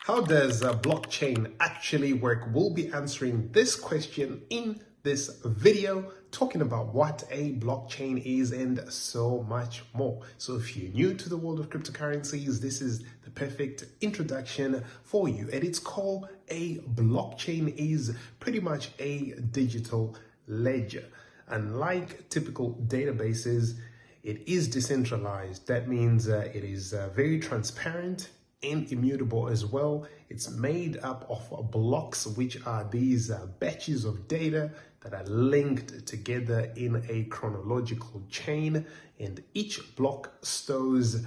How does blockchain actually work? We'll be answering this question in this video, talking about what a blockchain is and so much more. So if you're new to the world of cryptocurrencies, this is the perfect introduction for you. At its core, a blockchain is pretty much a digital ledger. Unlike typical databases, it is decentralized. That means it is very transparent and immutable as well. It's made up of blocks, which are these batches of data that are linked together in a chronological chain, and each block stores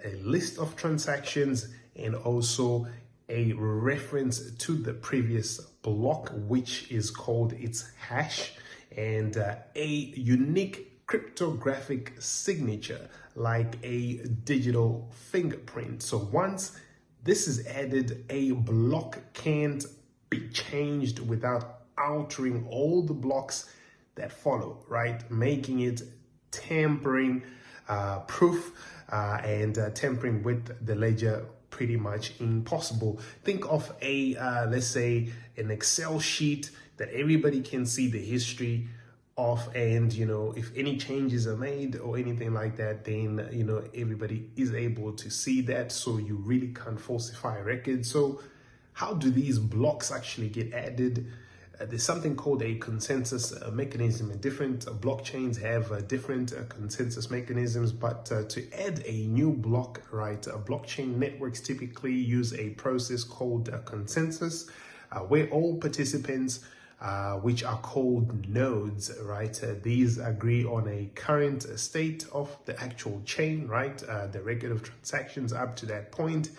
a list of transactions and also a reference to the previous block, which is called its hash, and a unique cryptographic signature like a digital fingerprint. So once this is added, a block can't be changed without altering all the blocks that follow, right? Making it tampering proof and tampering with the ledger pretty much impossible. Think of a, let's say, an Excel sheet that everybody can see the history of, and if any changes are made or anything like that, then everybody is able to see that, so you really can't falsify records. So how do these blocks actually get added? There's something called a consensus mechanism, and different blockchains have different consensus mechanisms. But to add a new block, right, blockchain networks typically use a process called consensus, where all participants, which are called nodes, right? These agree on a current state of the actual chain, right? The record of transactions up to that point.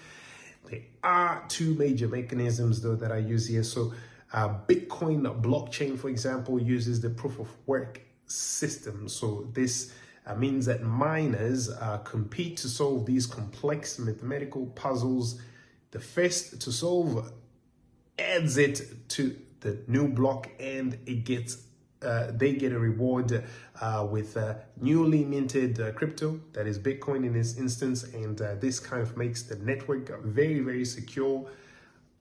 There are two major mechanisms though that I use here. So Bitcoin blockchain, for example, uses the proof of work system. So this means that miners compete to solve these complex mathematical puzzles. The first to solve adds it to the new block, and it gets they get a reward with newly minted crypto, that is Bitcoin in this instance. And this kind of makes the network very, very secure,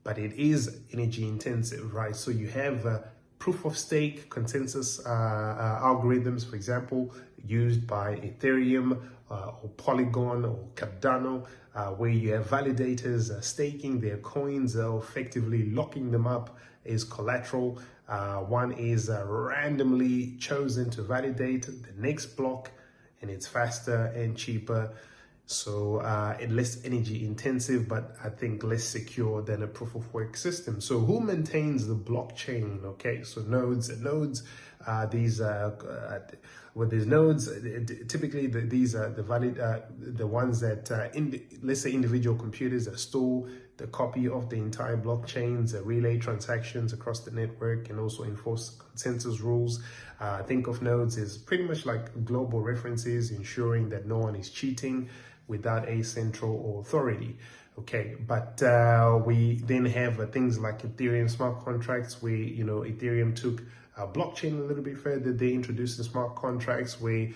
but it is energy intensive, right? So you have proof of stake consensus algorithms, for example, used by Ethereum or Polygon or Cardano, where you have validators staking their coins, effectively locking them up as collateral. One is randomly chosen to validate the next block, and it's faster and cheaper. So and less energy intensive, but I think less secure than a proof of work system. So who maintains the blockchain? Okay, so nodes. These when there's nodes, typically these are the ones that let's say individual computers that store the copy of the entire blockchains, relay transactions across the network, and also enforce consensus rules. Think of nodes as pretty much like global references, ensuring that no one is cheating without a central authority. Okay, but we then have things like Ethereum smart contracts, where Ethereum took blockchain a little bit further. They introduced the smart contracts, where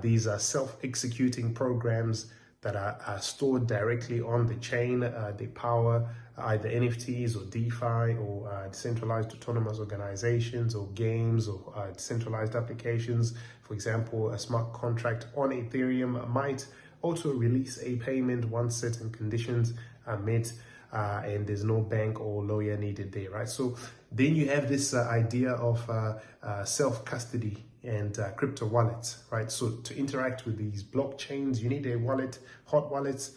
these are self-executing programs that are stored directly on the chain. They power either NFTs or DeFi or decentralized autonomous organizations or games or decentralized applications. For example, a smart contract on Ethereum might also release a payment once certain conditions are met, and there's no bank or lawyer needed there, right? So then you have this idea of self-custody and crypto wallets, right? So to interact with these blockchains, you need a wallet. Hot wallets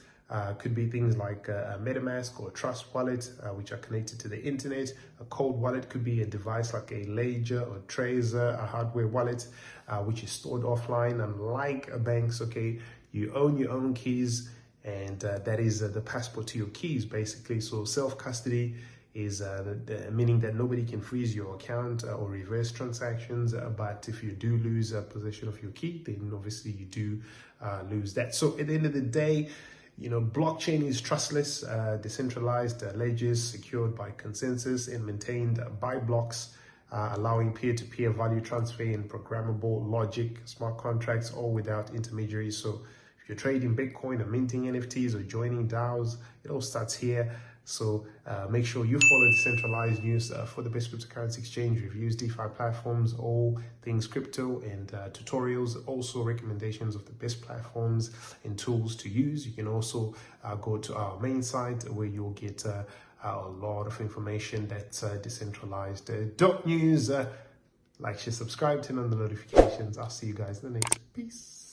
could be things like a MetaMask or a Trust wallet, which are connected to the internet. A cold wallet could be a device like a Ledger or Trezor, a hardware wallet, which is stored offline. Unlike banks, okay, you own your own keys, and that is the passport to your keys, basically. So self-custody is meaning that nobody can freeze your account or reverse transactions, but if you do lose possession of your key, then obviously you do lose that. So at the end of the day, blockchain is trustless, decentralized ledgers secured by consensus and maintained by blocks, allowing peer-to-peer value transfer and programmable logic, smart contracts, all without intermediaries. So if you're trading Bitcoin or minting NFTs or joining DAOs, it all starts here. So make sure you follow Decentralized News for the best cryptocurrency exchange reviews, DeFi platforms, all things crypto, and tutorials, also recommendations of the best platforms and tools to use. You can also go to our main site where you'll get a lot of information. That's decentralized.news. Like, share, subscribe, turn on the notifications. I'll see you guys in the next. Peace.